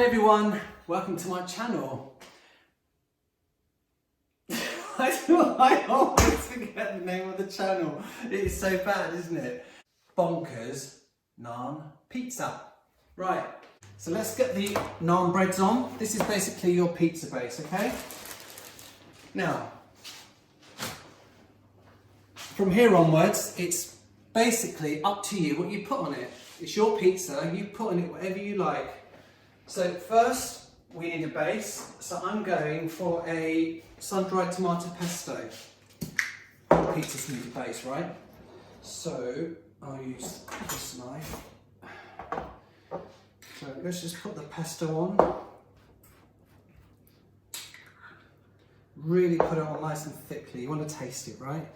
Hi everyone, welcome to my channel. I always forget the name of the channel. It is so bad, isn't it? Bonkers Naan Pizza. Right, so let's get the naan breads on. This is basically your pizza base, okay? Now, from here onwards, it's basically up to you what you put on it. It's your pizza, you put on it whatever you like. So first, we need a base. So I'm going for a sun-dried tomato pesto. All pizzas need a base, right? So I'll use this knife. So let's just put the pesto on. Really put it on nice and thickly. You want to taste it, right?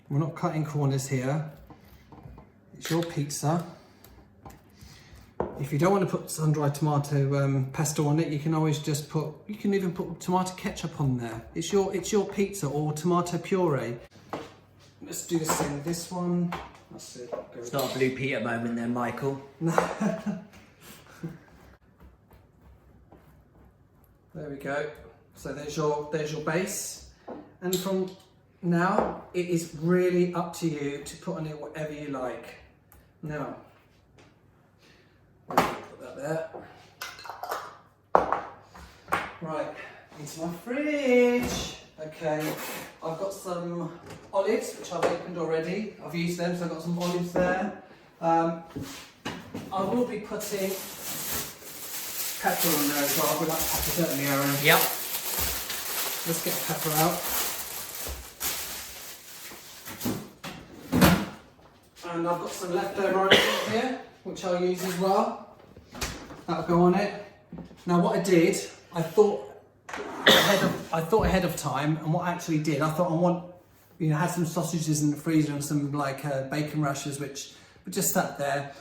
We're not cutting corners here. It's your pizza. If you don't want to put sun-dried tomato pesto on it, you can always just put, you can even put tomato ketchup on there. It's your pizza, or tomato puree. Let's do the same with this one. That's it. It's not a Blue Peter moment then, Michael. There we go. So there's your base. And from now, it is really up to you to put on it whatever you like. Now, put that there. Right, into my fridge. Okay, I've got some olives, which I've opened already. I've used them, so I've got some olives there. I will be putting pepper on there as well. We like pepper, don't we, Aaron? Yep. Let's get pepper out. And I've got some leftover onions here, which I'll use as well. That'll go on it. Now what I did, I thought ahead of time, and what I actually did, I thought had some sausages in the freezer and some bacon rashers, which were just sat there.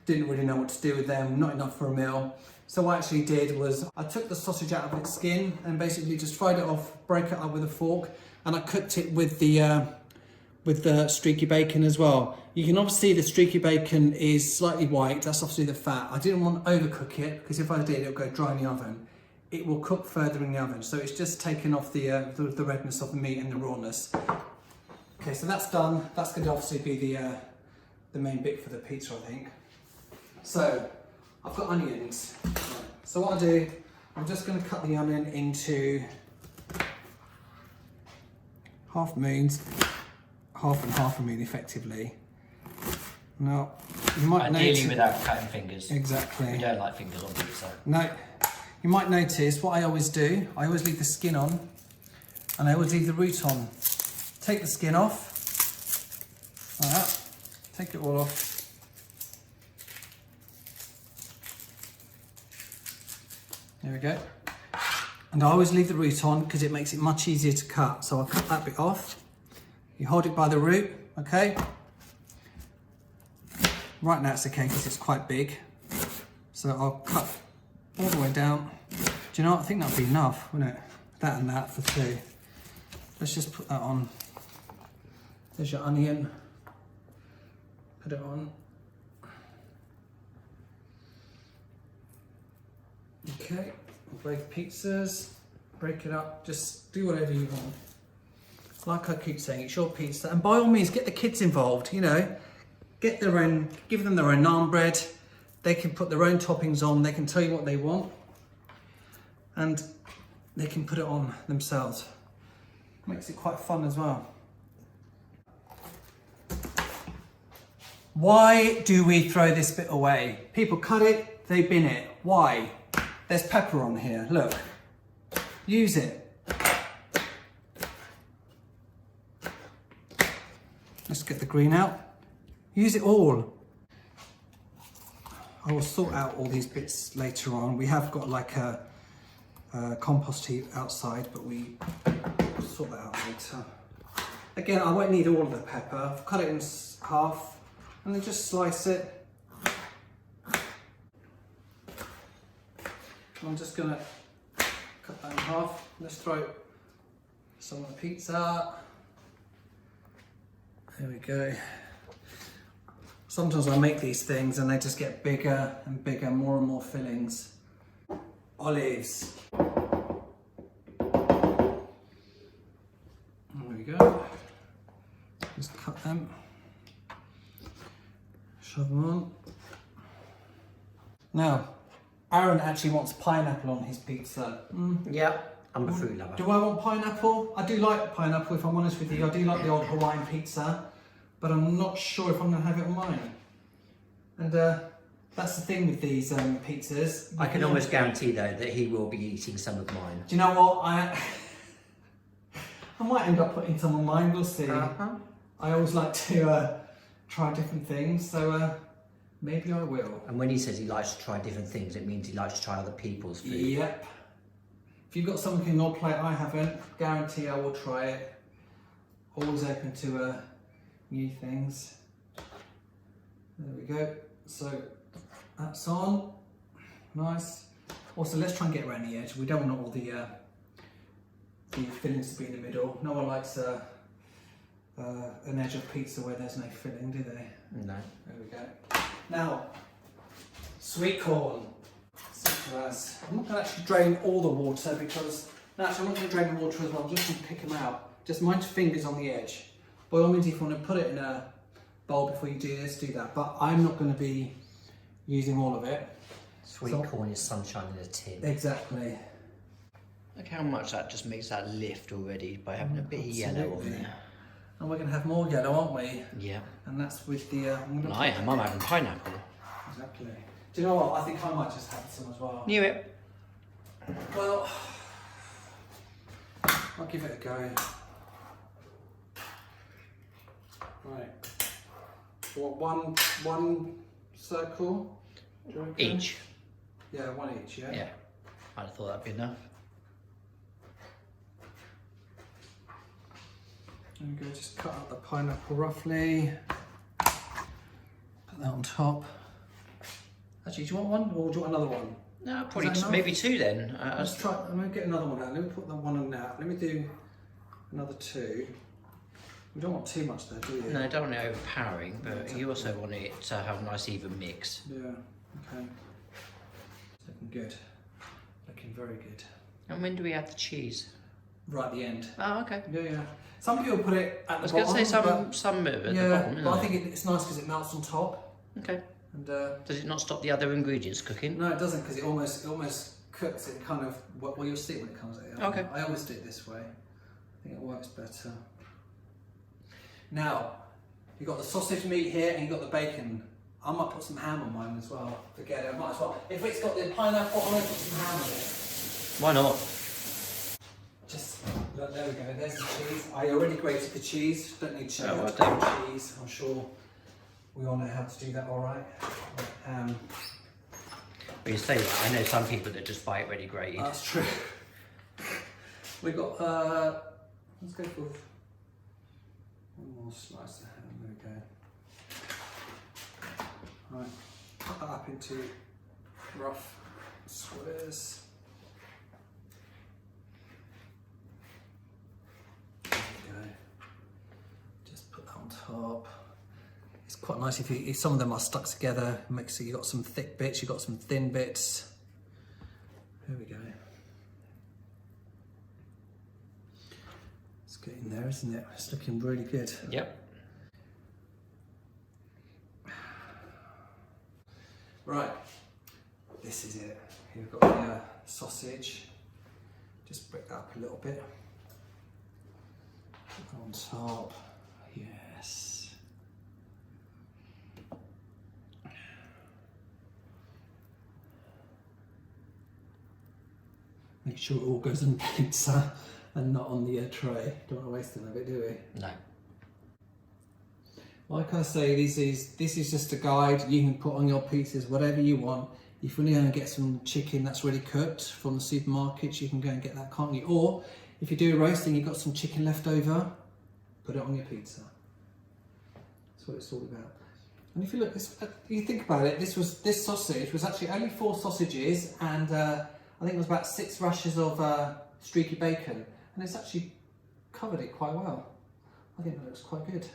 Didn't really know what to do with them, not enough for a meal. So what I actually did was I took the sausage out of its skin and basically just fried it off, broke it up with a fork, and I cooked it with the streaky bacon as well. You can obviously see the streaky bacon is slightly white, that's obviously the fat. I didn't want to overcook it, because if I did, it'll go dry in the oven. It will cook further in the oven, so it's just taken off the redness of the meat and the rawness. Okay, so that's done. That's going to obviously be the main bit for the pizza, I think. So, I've got onions. Right. So what I do, I'm just going to cut the onion into half moons. Half and half a moon effectively. Now, you might Ideally notice... without cutting fingers. Exactly. We don't like fingers on pizza. No. You might notice what I always do, I always leave the skin on, and I always leave the root on. Take the skin off, like that. Take it all off. There we go. And I always leave the root on because it makes it much easier to cut. So I'll cut that bit off. You hold it by the root, okay? Right now it's okay because it's quite big. So I'll cut all the way down. Do you know what? I think that'll be enough, wouldn't it? That and that for two. Let's just put that on. There's your onion. Put it on. Okay, break pizzas. Break it up. Just do whatever you want. Like I keep saying, it's your pizza, and by all means get the kids involved, you know, give them their own naan bread, they can put their own toppings on, they can tell you what they want, and they can put it on themselves. Makes it quite fun as well. Why do we throw this bit away? People cut it, they bin it. Why? There's pepper on here, look. Use it. Let's get the green out. Use it all. I will sort out all these bits later on. We have got like a compost heap outside, but we will sort that out later. Again, I won't need all of the pepper. I've cut it in half and then just slice it. I'm just gonna cut that in half. Let's throw some of the pizza. There we go. Sometimes I make these things and they just get bigger and bigger, more and more fillings. Olives. There we go. Just cut them. Shove them on. Now, Aaron actually wants pineapple on his pizza. Yeah, I'm a fruit lover. Do I want pineapple? I do like pineapple, if I'm honest with you. I do like the old Hawaiian pizza, but I'm not sure if I'm going to have it on mine. And that's the thing with these pizzas. I can almost guarantee though that he will be eating some of mine. Do you know what? I might end up putting some on mine, we'll see. I always like to try different things, so maybe I will. And when he says he likes to try different things, it means he likes to try other people's food. Yep. If you've got something on your plate I haven't, guarantee I will try it. Always open to new things. There we go. So that's on. Nice. Also, let's try and get around the edge. We don't want all the fillings to be in the middle. No one likes an edge of pizza where there's no filling, do they? No. There we go. Now, sweet corn. Simple as. I'm not going to actually drain all the water because, no, actually I'm not going to drain the water as well. I'm just going to pick them out. Just mind your fingers on the edge. By all means, if you want to put it in a bowl before you do this, do that. But I'm not going to be using all of it. Sweet corn is sunshine in a tin. Exactly. Look how much that just makes that lift already by having a bit of yellow on there. And we're going to have more yellow, aren't we? Yeah. And that's with the... I'm having pineapple. Exactly. Do you know what? I think I might just have some as well. Knew it. Well, I'll give it a go. Right. What, one circle? Do you reckon? Each. Yeah, one each, yeah? Yeah. I'd have thought that'd be enough. There we go, just cut up the pineapple roughly. Put that on top. Actually, do you want one or do you want another one? No, probably maybe two then. Let's try, I'm going to get another one out. Let me put that one on now. Let me do another two. You don't want too much there, do you? No, I don't want it overpowering, but you also want it to have a nice even mix. Yeah, okay. It's looking good. Looking very good. And when do we add the cheese? Right at the end. Oh, okay. Yeah, yeah. Some people put it at the bottom. I was going to say some of it at the bottom, but I think it's nice because it melts on top. Okay. And does it not stop the other ingredients cooking? no, it doesn't because it almost cooks it kind of. Well, you'll see it when it comes out. Okay. I always do it this way. I think it works better. Now, you've got the sausage meat here and you've got the bacon. I might put some ham on mine as well. Forget it, I might as well. If it's got the pineapple, I'm going to put some ham on it. Why not? Just, look, there we go, there's the cheese. I already grated the cheese, don't need to well grate cheese. I'm sure we all know how to do that alright. When you say that, I know some people that just buy it ready grated. That's true. We got, let's go for one more slice of ham, there we go. Right, cut that up into rough squares. There we go. Just put that on top. It's quite nice if some of them are stuck together. Makes it, you've got some thick bits, you've got some thin bits. There we go. It's getting there, isn't it? It's looking really good. Yep. Right, this is it. Here we've got the sausage. Just break that up a little bit. Put that on top. Yes. Make sure it all goes on pizza and not on the tray. Don't want to waste any of it, do we? No. Like I say, this is just a guide. You can put on your pizzas whatever you want. If you're going to get some chicken that's already cooked from the supermarkets, you can go and get that, can't you? Or if you do a roast and you've got some chicken left over, put it on your pizza. That's what it's all about. And if you look, you think about it, this sausage was actually only 4 sausages and I think it was about 6 rashers of streaky bacon, and it's actually covered it quite well. I think that looks quite good.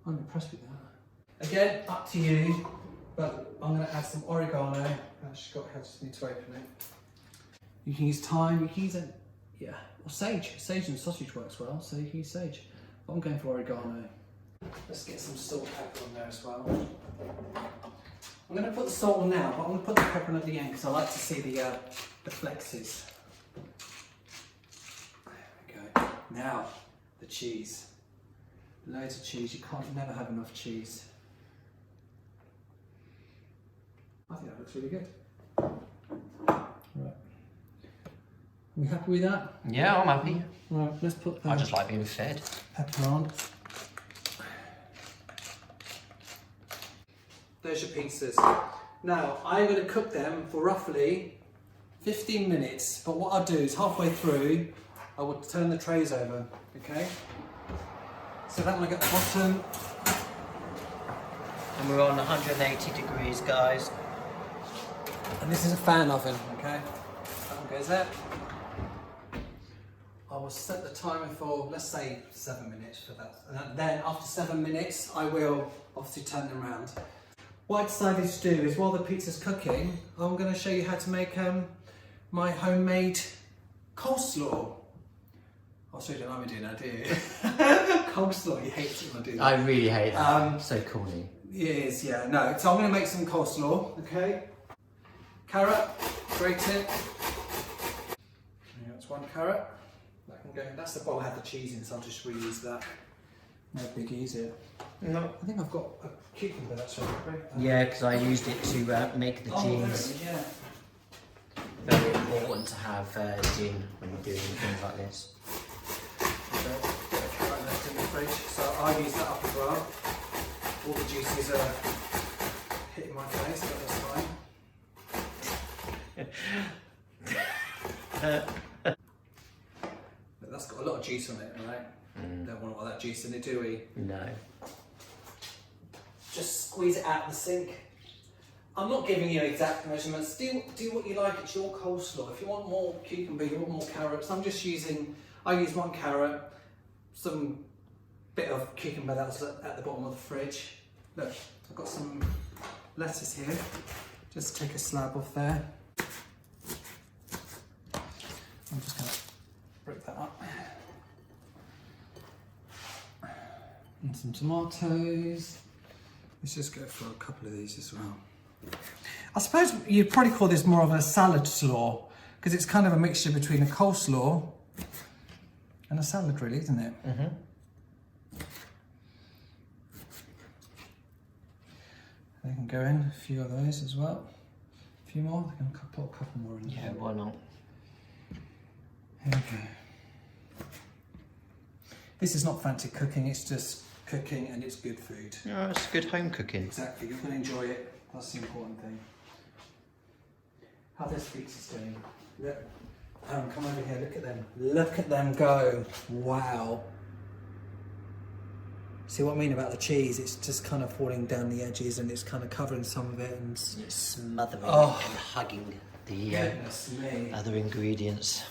I'm impressed with that. Again, up to you, but I'm going to add some oregano. I just need to open it. You can use thyme, you can use or sage. Sage and sausage works well, so you can use sage. But I'm going for oregano. Let's get some salt pepper on there as well. I'm going to put the salt on now, but I'm going to put the pepper on at the end because I like to see the flexes. There we go. Now, the cheese. Loads of cheese. You can't never have enough cheese. I think that looks really good. Right. Are we happy with that? Yeah, I'm happy. Right, let's put the I just like being fed. pepper on. There's your pizzas. Now, I'm going to cook them for roughly 15 minutes, but what I'll do is halfway through, I will turn the trays over, okay? So that one I get the bottom. And we're on 180 degrees, guys. And this is a fan oven, okay? That one goes there. I will set the timer for, let's say, 7 minutes for that. And then after 7 minutes, I will obviously turn them around. What I decided to do is while the pizza's cooking, I'm going to show you how to make my homemade coleslaw. I sure you don't like me doing that, do you? Coleslaw, you hate it when I do that. I really hate that. So corny. It is, yeah. No, so I'm going to make some coleslaw, okay? Carrot, grate it. That's one carrot. That can go. That's the bowl I had the cheese in, so I'll just reuse that. No biggies here. No. I think I've got a cucumber that's right. Yeah, because I used it to make the cheese. Yeah. Very important to have gin when you're doing things like this. Okay. Got a carrot left in the fridge, so I'll use that up as well. All the juices are hitting my face, but that's fine. But that's got a lot of juice on it, right? Don't want all that juice in it, do we? No. Just squeeze it out of the sink. I'm not giving you exact measurements. Do what you like. It's your coleslaw. If you want more cucumber, you want more carrots. I use one carrot, some bit of cucumber that was at the bottom of the fridge. Look, I've got some lettuce here. Just take a slab off there. I'm just going to break that up. And some tomatoes. Let's just go for a couple of these as well. I suppose you'd probably call this more of a salad slaw because it's kind of a mixture between a coleslaw and a salad, really, isn't it? Mm-hmm. They can go in, a few of those as well. A few more, I can put a couple more in. Yeah, why not? Here we go. This is not fancy cooking, it's just cooking and it's good food. Yeah, it's good home cooking. Exactly, you're going to enjoy it. That's the important thing. How this pizza's doing. Look, come over here, look at them. Look at them go. Wow. See what I mean about the cheese? It's just kind of falling down the edges and it's kind of covering some of it and It's smothering and hugging the goodness me. other ingredients.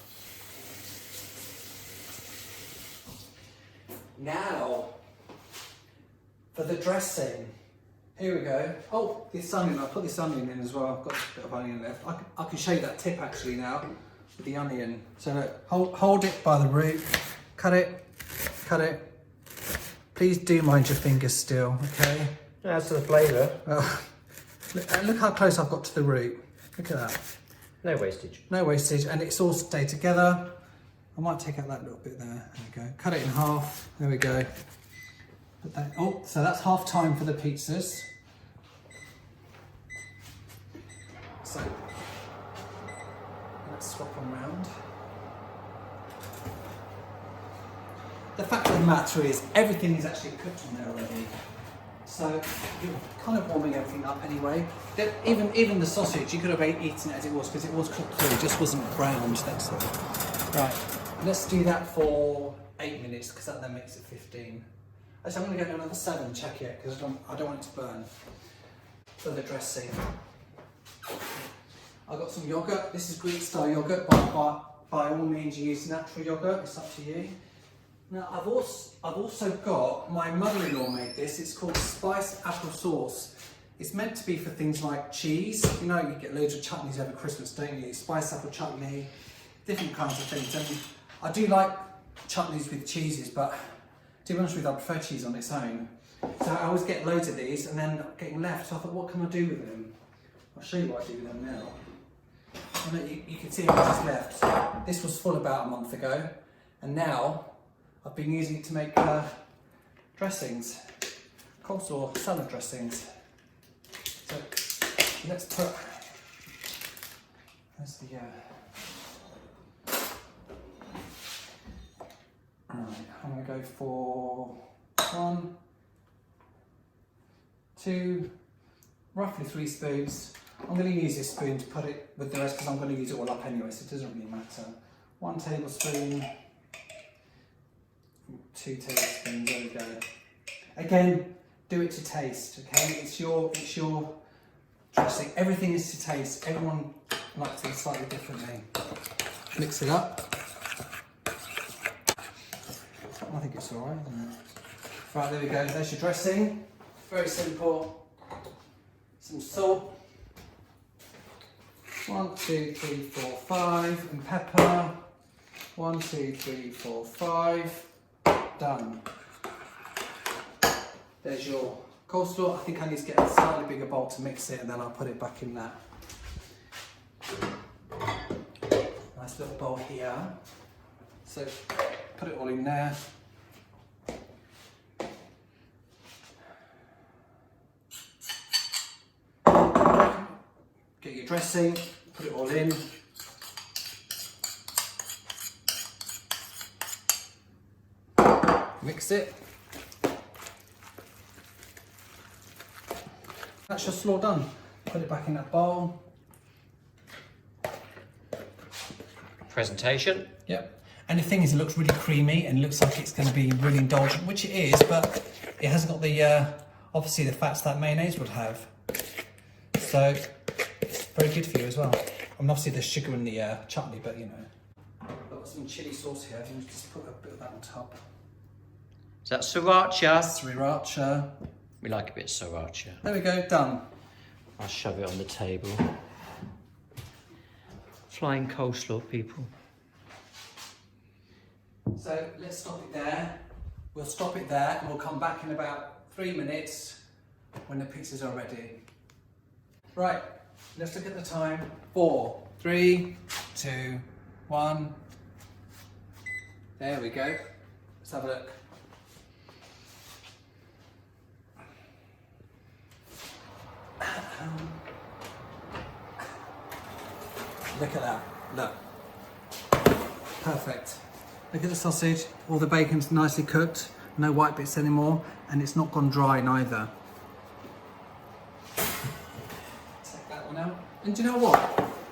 Now, for the dressing. Here we go. Oh, this onion, I'll put this onion in as well. I've got a bit of onion left. I can show you that tip actually now with the onion. So look, hold it by the root, cut it. Please do mind your fingers still, okay? That's the flavour. Look how close I've got to the root. Look at that. No wastage. No wastage, and it's all stayed together. I might take out that little bit there. There we go. Cut it in half. There we go. Put that. Oh, so that's half time for the pizzas. So let's swap them round. The fact of the matter is, everything is actually cooked on there already. So you're kind of warming everything up anyway. Even the sausage, you could have eaten it as it was because it was cooked through. It just wasn't browned. That's all. Right. Let's do that for 8 minutes because that then makes it 15. Actually, I'm going to go to another 7. Check it because I don't want it to burn. For the dressing, I've got some yogurt. This is Greek style yogurt. By all means, you use natural yogurt. It's up to you. Now I've also got, my mother-in-law made this, it's called spiced apple sauce. It's meant to be for things like cheese. You know, you get loads of chutneys over Christmas, don't you? Spiced apple chutney, different kinds of things. And I do like chutneys with cheeses, but to be honest with you, I prefer cheese on its own. So I always get loads of these and then getting left. So I thought, what can I do with them? I'll show you what I do with them now. And you can see what is left. This was full about a month ago, and now I've been using it to make dressings, coleslaw salad dressings. So let's put, there's the, right, I'm going to go for 1, 2, roughly 3 spoons. I'm going to use this spoon to put it with the rest because I'm going to use it all up anyway, so it doesn't really matter. 1 tablespoon, 2 tablespoons, there we go. Again, do it to taste, okay? It's your dressing. Everything is to taste. Everyone likes it slightly differently. Mix it up. I think it's alright, isn't it? Right, there we go. There's your dressing. Very simple. Some salt. 1, 2, 3, 4, 5, and pepper. 1, 2, 3, 4, 5. Done. There's your coleslaw. I think I need to get a slightly bigger bowl to mix it, and then I'll put it back in that. Nice little bowl here. So put it all in there. Get your dressing, put it all in. Mix it. That's your slaw done. Put it back in that bowl. Presentation. Yep. And the thing is, it looks really creamy and looks like it's going to be really indulgent, which it is, but it hasn't got the, obviously the fats that mayonnaise would have. So, very good for you as well. I mean, obviously there's sugar in the chutney, but you know. I've got some chilli sauce here. You just put a bit of that on top. Is that sriracha? Sriracha. We like a bit of sriracha. There we go, done. I'll shove it on the table. Flying coleslaw, people. So let's stop it there. We'll stop it there and we'll come back in about 3 minutes when the pizzas are ready. Right, let's look at the time. 4, 3, 2, 1. There we go. Let's have a look. Look at that, look. Perfect. Look at the sausage, all the bacon's nicely cooked, no white bits anymore, and it's not gone dry neither. Take that one out. And do you know what?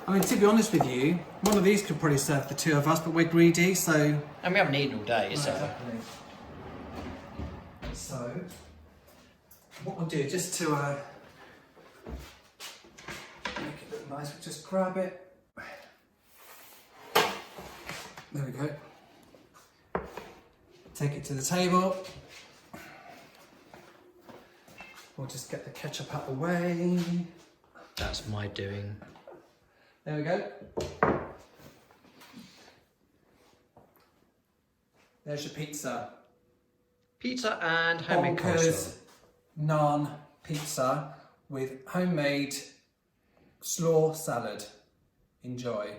I mean, to be honest with you, one of these could probably serve the 2 of us, but we're greedy, so... And we haven't eaten all day, so... Exactly. So, what we'll do, just to make it look nice, we'll just grab it. There we go. Take it to the table. We'll just get the ketchup out of the way. That's my doing. There we go. There's your pizza. Pizza and homemade coleslaw. Naan pizza with homemade slaw salad. Enjoy.